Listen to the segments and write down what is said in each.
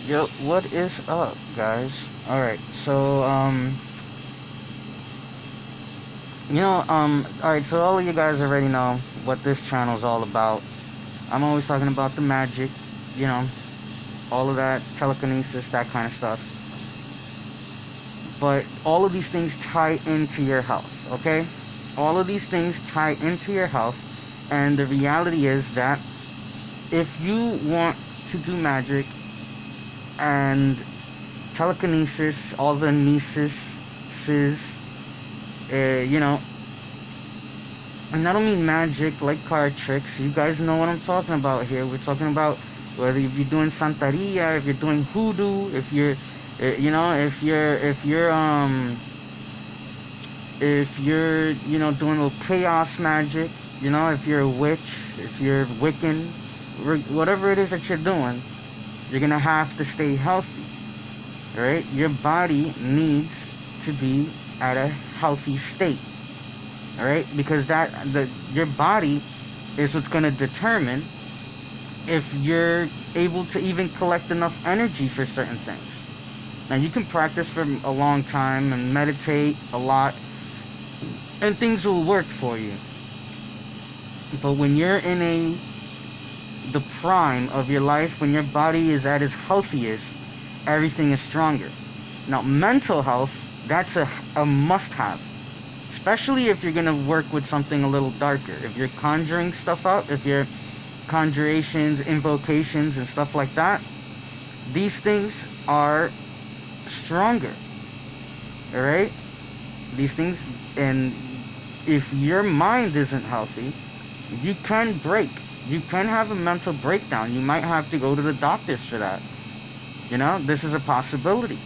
Yo, what is up, guys? Alright, so, alright, so all of you guys already know what this channel is all about. I'm always talking about the magic, you know, all of that, telekinesis, that kind of stuff. But all of these things tie into your health, okay? All of these things tie into your health, and the reality is that if you want to do magic and telekinesis, all the nieces, and I don't mean magic like card tricks. You guys know what I'm talking about here. We're talking about whether if you're doing Santeria, if you're doing hoodoo, if you're, doing a little chaos magic, if you're a witch, if you're Wiccan, whatever it is that you're doing, you're gonna have to stay healthy, right? Your body needs to be at a healthy state, all right? Because your body is what's gonna determine if you're able to even collect enough energy for certain things. Now, you can practice for a long time and meditate a lot, and things will work for you. But when you're in the prime of your life, when your body is at its healthiest, everything is stronger. Now, mental health, that's a must-have, especially if you're going to work with something a little darker. If you're conjuring stuff up, if you're conjurations, invocations, and stuff like that, these things are stronger, all right? These things, and if your mind isn't healthy, you can break. You can have a mental breakdown. You might have to go to the doctors for that. This is a possibility.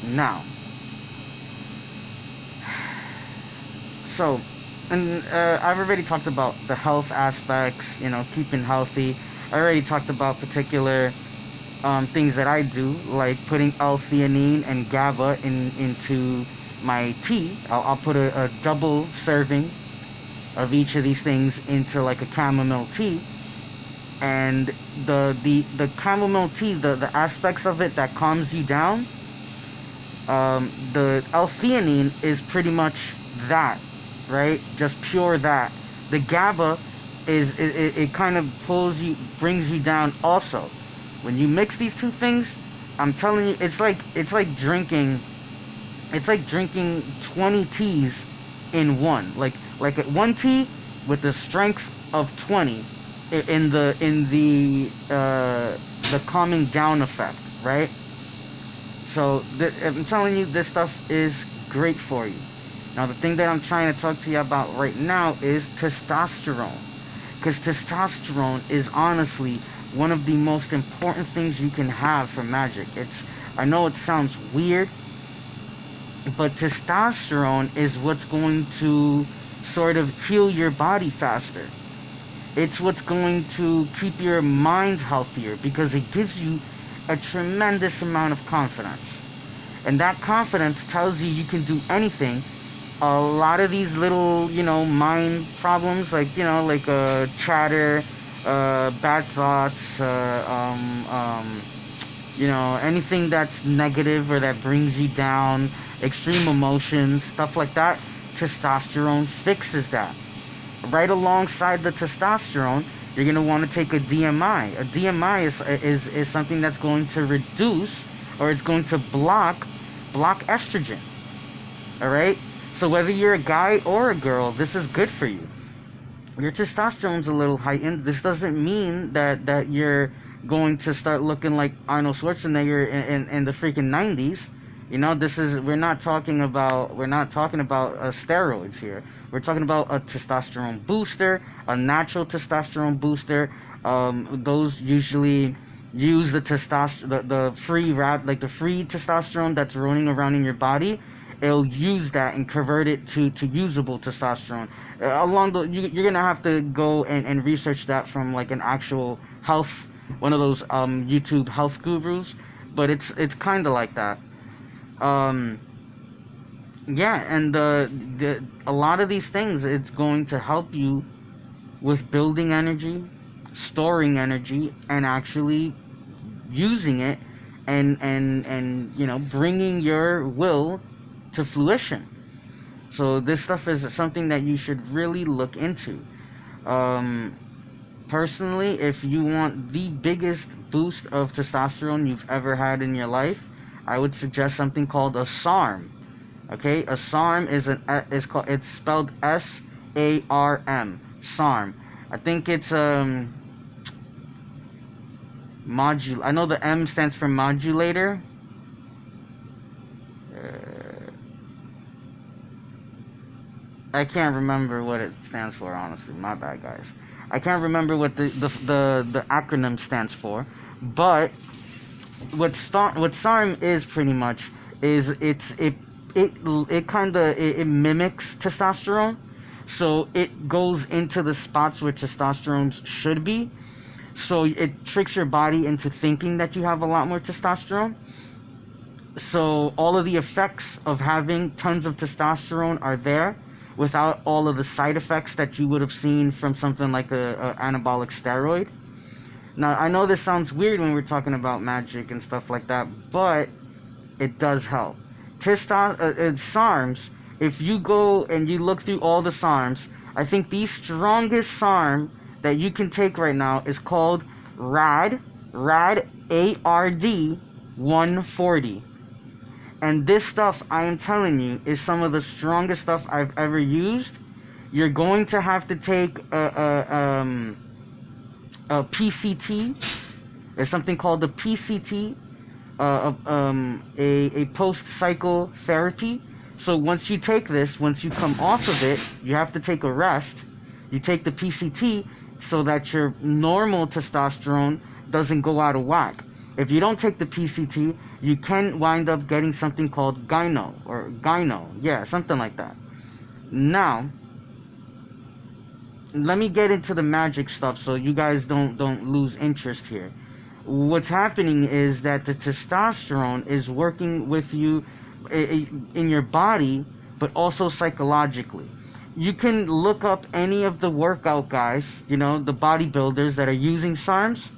Now, so, and I've already talked about the health aspects, keeping healthy. I already talked about particular things that I do, like putting L-theanine and GABA into my tea. I'll put a double serving of each of these things into like a chamomile tea, and the chamomile tea, the aspects of it that calms you down, the L-theanine is pretty much that, right? Just pure that. The GABA is it kind of brings you down also. When you mix these two things, I'm telling you, it's like drinking 20 teas in one. Like one tea with the strength of 20 in the calming down effect, right? So I'm telling you, this stuff is great for you. Now, the thing that I'm trying to talk to you about right now is testosterone, because testosterone is honestly one of the most important things you can have for magic. I know it sounds weird, but testosterone is what's going to sort of heal your body faster. It's what's going to keep your mind healthier, because it gives you a tremendous amount of confidence. And that confidence tells you can do anything. A lot of these little, mind problems, like chatter, bad thoughts, anything that's negative or that brings you down, extreme emotions, stuff like that, testosterone fixes that. Right alongside the testosterone, you're going to want to take a DMI. A DMI is something that's going to reduce, or it's going to block estrogen. All right? So whether you're a guy or a girl, this is good for you. Your testosterone's a little heightened. This doesn't mean that you're going to start looking like Arnold Schwarzenegger in the freaking 90s. We're not talking about steroids here. We're talking about a testosterone booster, a natural testosterone booster. Those usually use the free testosterone that's running around in your body. It'll use that and convert it to usable testosterone. You're gonna have to go and research that from like an actual health, one of those YouTube health gurus. But it's kind of like that. And a lot of these things, it's going to help you with building energy, storing energy, and actually using it and you know, bringing your will to fruition. So this stuff is something that you should really look into. Personally, if you want the biggest boost of testosterone you've ever had in your life, I would suggest something called a SARM. Okay, a SARM it's spelled SARM. SARM. I think it's I know the M stands for modulator. I can't remember what it stands for, honestly. My bad, guys. I can't remember what the acronym stands for, but what SARM is pretty much is it mimics testosterone, so it goes into the spots where testosterone should be, so it tricks your body into thinking that you have a lot more testosterone. So all of the effects of having tons of testosterone are there, without all of the side effects that you would have seen from something like a anabolic steroid. Now, I know this sounds weird when we're talking about magic and stuff like that, but it does help. SARMs, if you go and you look through all the SARMs, I think the strongest SARM that you can take right now is called RAD ARD 140. And this stuff, I am telling you, is some of the strongest stuff I've ever used. You're going to have to take a PCT. There's something called the PCT, a post-cycle therapy. So once you take this, once you come off of it, you have to take a rest. You take the PCT so that your normal testosterone doesn't go out of whack. If you don't take the PCT, you can wind up getting something called gyno, yeah, something like that. Now, let me get into the magic stuff so you guys don't lose interest here. What's happening is that the testosterone is working with you in your body, but also psychologically. You can look up any of the workout guys, you know, the bodybuilders that are using SARMs,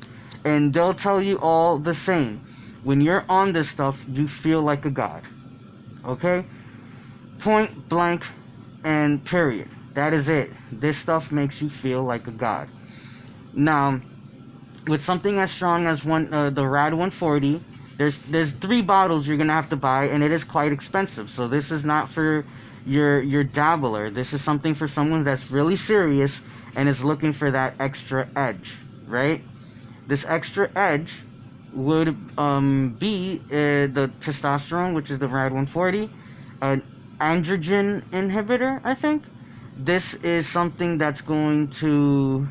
and they'll tell you all the same. When you're on this stuff, you feel like a god. Okay? Point blank and period. That is it. This stuff makes you feel like a god. Now, with something as strong as the RAD 140, there's 3 bottles you're gonna have to buy, and it is quite expensive. So this is not for your dabbler. This is something for someone that's really serious and is looking for that extra edge, right? This extra edge would be the testosterone, which is the RAD 140, an androgen inhibitor, I think. This is something that's going to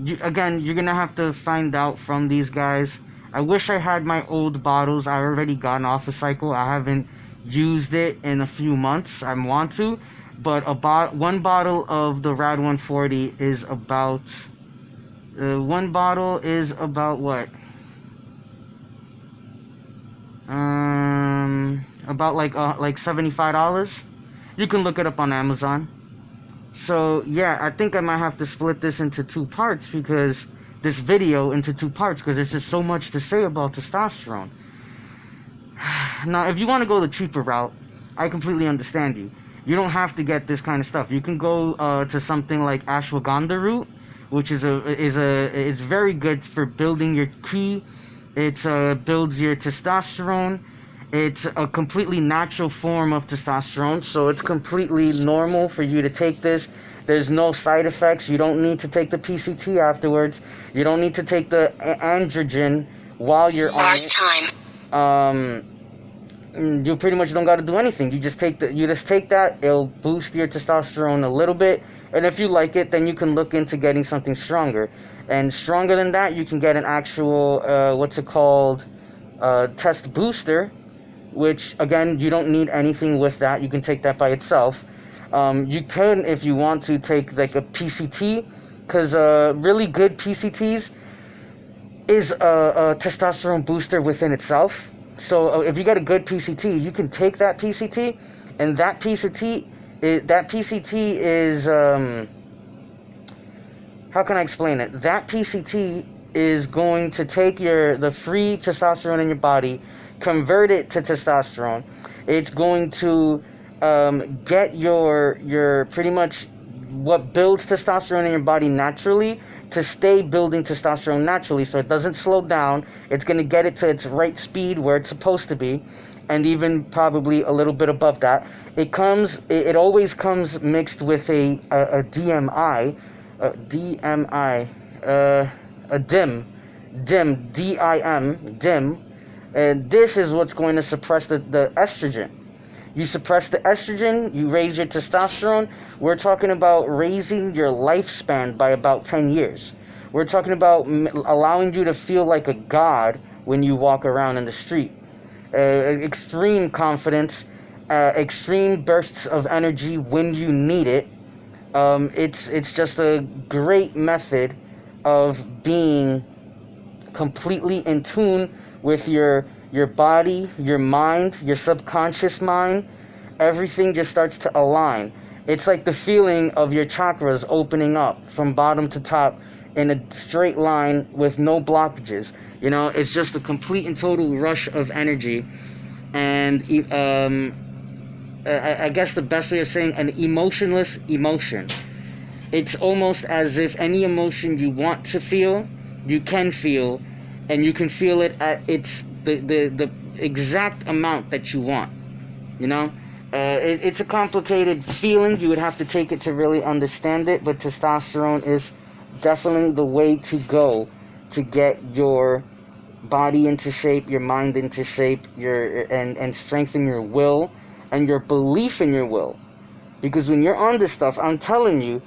you're gonna have to find out from these guys. I wish I had my old bottles. I already gotten off a cycle. I haven't used it in a few months. I want to, but one bottle of the RAD 140 is about what? About like $75. You can look it up on Amazon. So yeah, I think I might have to split this into 2 parts, because this video into 2 parts, because there's just so much to say about testosterone. Now, if you want to go the cheaper route, I completely understand you. You don't have to get this kind of stuff. You can go to something like ashwagandha root, which is it's very good for building your ki. It builds your testosterone. It's a completely natural form of testosterone, so it's completely normal for you to take this. There's no side effects. You don't need to take the PCT afterwards. You don't need to take the androgen while you're on it. You pretty much don't got to do anything. You just take that. It'll boost your testosterone a little bit, and if you like it, then you can look into getting something stronger. And stronger than that, you can get an actual test booster, which again, you don't need anything with that. You can take that by itself. You can, if you want to, take like a PCT, because really good PCTs is a testosterone booster within itself. So if you got a good PCT, you can take that PCT, and that PCT is how can I explain it? That PCT is going to take the free testosterone in your body, convert it to testosterone. It's going to get your pretty much what builds testosterone in your body naturally to stay building testosterone naturally, so it doesn't slow down. It's going to get it to its right speed where it's supposed to be, and even probably a little bit above that. It always comes mixed with a DMI, a DIM, DIM, and this is what's going to suppress the estrogen. You suppress the estrogen, you raise your testosterone. We're talking about raising your lifespan by about 10 years. We're talking about allowing you to feel like a god when you walk around in the street. Extreme confidence, extreme bursts of energy when you need it. It's just a great method of being completely in tune with your body, your mind, your subconscious mind. Everything just starts to align. It's like the feeling of your chakras opening up from bottom to top in a straight line with no blockages. It's just a complete and total rush of energy. And I guess the best way of saying an emotionless emotion. It's almost as if any emotion you want to feel, you can feel, and you can feel it at the exact amount that you want. It's a complicated feeling. You would have to take it to really understand it, but testosterone is definitely the way to go to get your body into shape, your mind into shape, and strengthen your will and your belief in your will. Because when you're on this stuff, I'm telling you,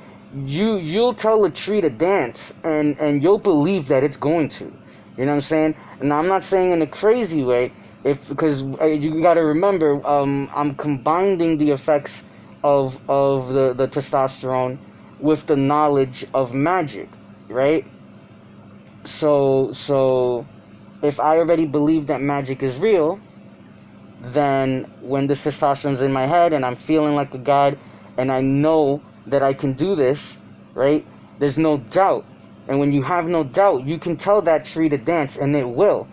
you'll tell a tree to dance, and you'll believe that it's going to. You know what I'm saying? And I'm not saying in a crazy way, because you got to remember, I'm combining the effects of the testosterone with the knowledge of magic, right? So if I already believe that magic is real, then when this testosterone's in my head and I'm feeling like a god and I know that I can do this, right? There's no doubt. And when you have no doubt, you can tell that tree to dance, and it will.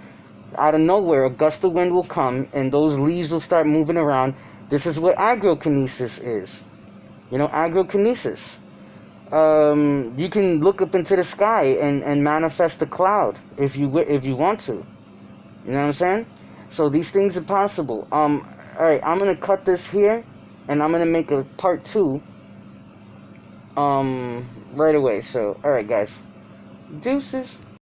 Out of nowhere, a gust of wind will come, and those leaves will start moving around. This is what agrokinesis is. Agrokinesis. You can look up into the sky and manifest a cloud if you want to. You know what I'm saying? So these things are possible. Alright, I'm going to cut this here, and I'm going to make a part 2 right away. So, alright guys. Deuces.